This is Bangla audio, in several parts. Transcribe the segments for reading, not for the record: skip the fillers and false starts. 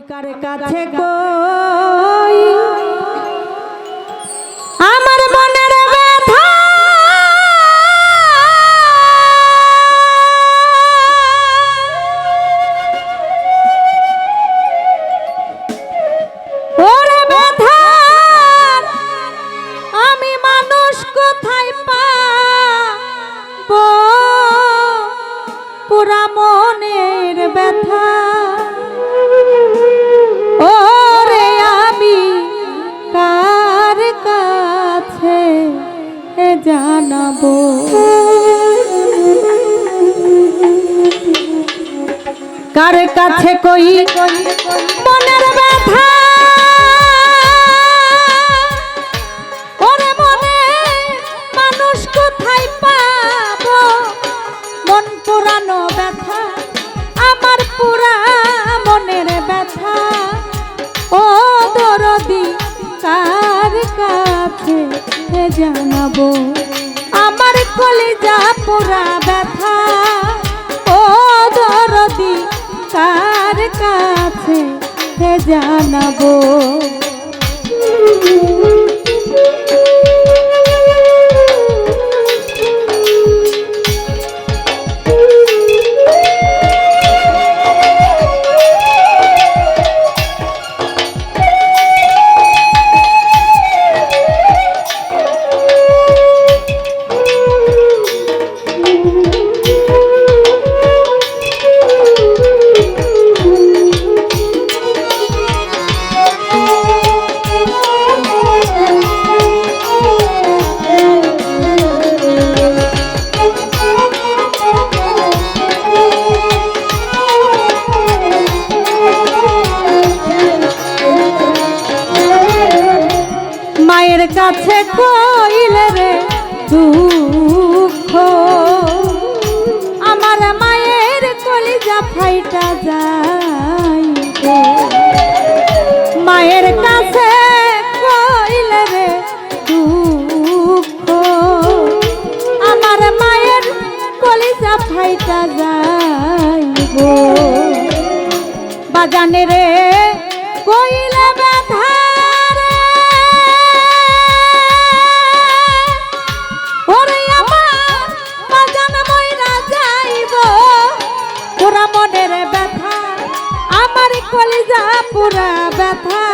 কার কাছে কই আমার মনের ব্যথা ওরে ব্যথা আমি মানুষ কোথায় পাবো পুরা মনের ব্যথা ওরে আমি কার কাছে জানাবো কার কাছে কই মনের ব্যথা ওরে মনে মানুষ কোথায় পাবো মন পুরানো ব্যথা আমার পুরা মনের ব্যথা ও দরদি কার কাছে জানাবো আমার কলিজা পুরা ব্যথা ও দরদি কার কাছে জানাবো মায়ের কাছে কইলে রে দুঃখ আমার মায়ের কলিজা ফাইটা যায় মায়ের কাছে কইলে রে দুঃখ আমার মায়ের কলিজা ফাইটা যায় বাজানে রে কইলে ব্যথা মনের ব্যথা আমার কলিজা পুরা ব্যথা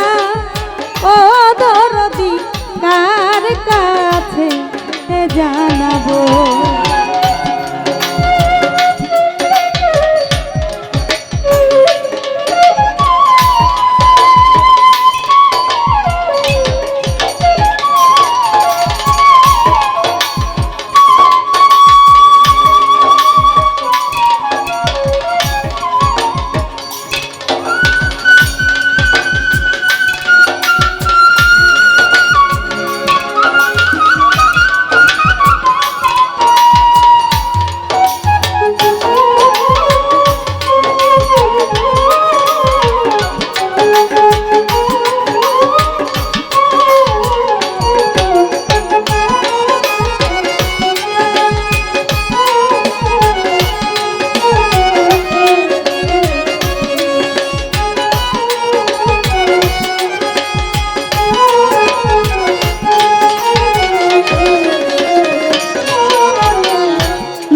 ও দরদি কার কাছে জানাবো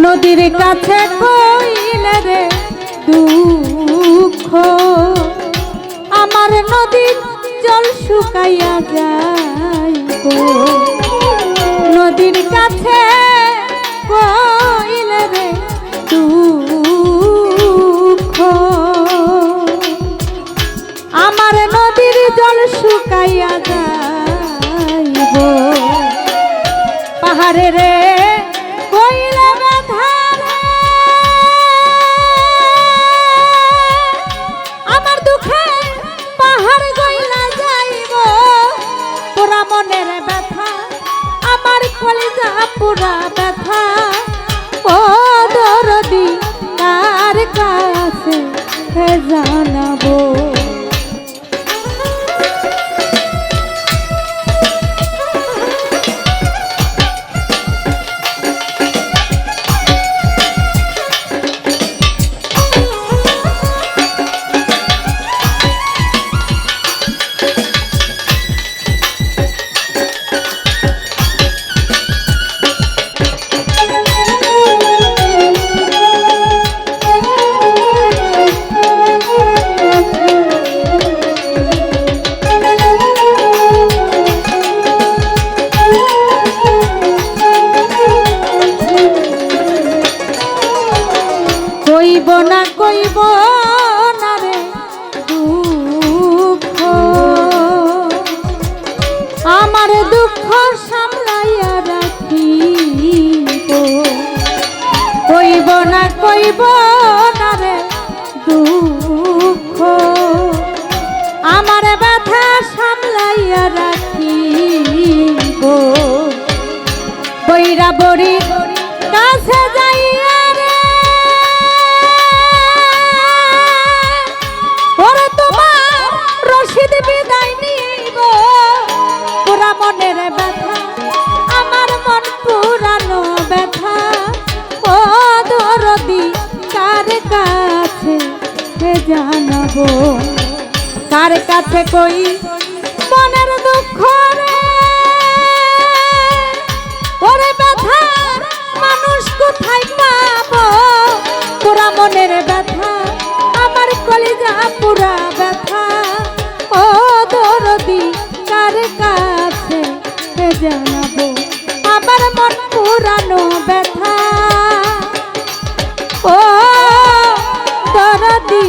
নদীর কাছে কইলে রে দুঃখ আমার নদীর জল শুকাইয়া যায় নদীর কাছে কইলে রে দুঃখ আমার নদীর জল শুকাইয়া যায় পাহাড়ে রে কইলে ব্যথা আমার দুঃখে পাহাড় গইলা যাইব পুরা মনের ব্যথা আমার কলিজা পুরা ব্যথা ও দরদি কার কাছে জানাবো হইব না রে দুঃখ আমার ব্যথা সামলাইয়া রাখিব বৈরা বড়ি কাছে যাইয়া রে ওরে তোমার রশিদ বিদায় নিব পুরা মনের ব্যথা আমার মন পুরানো ব্যথা ও দরদি কার কাছে জানাবো কার কাছে কই মনের দুঃখ রে ওরে ব্যথা মানুষ কোথায় পাবো পুরা মনের ব্যথা আমার কলিজা পুরা ব্যথা ও দরদি কার কাছে জানাবো আমার মন পুরানো ব্যথা ও দরদি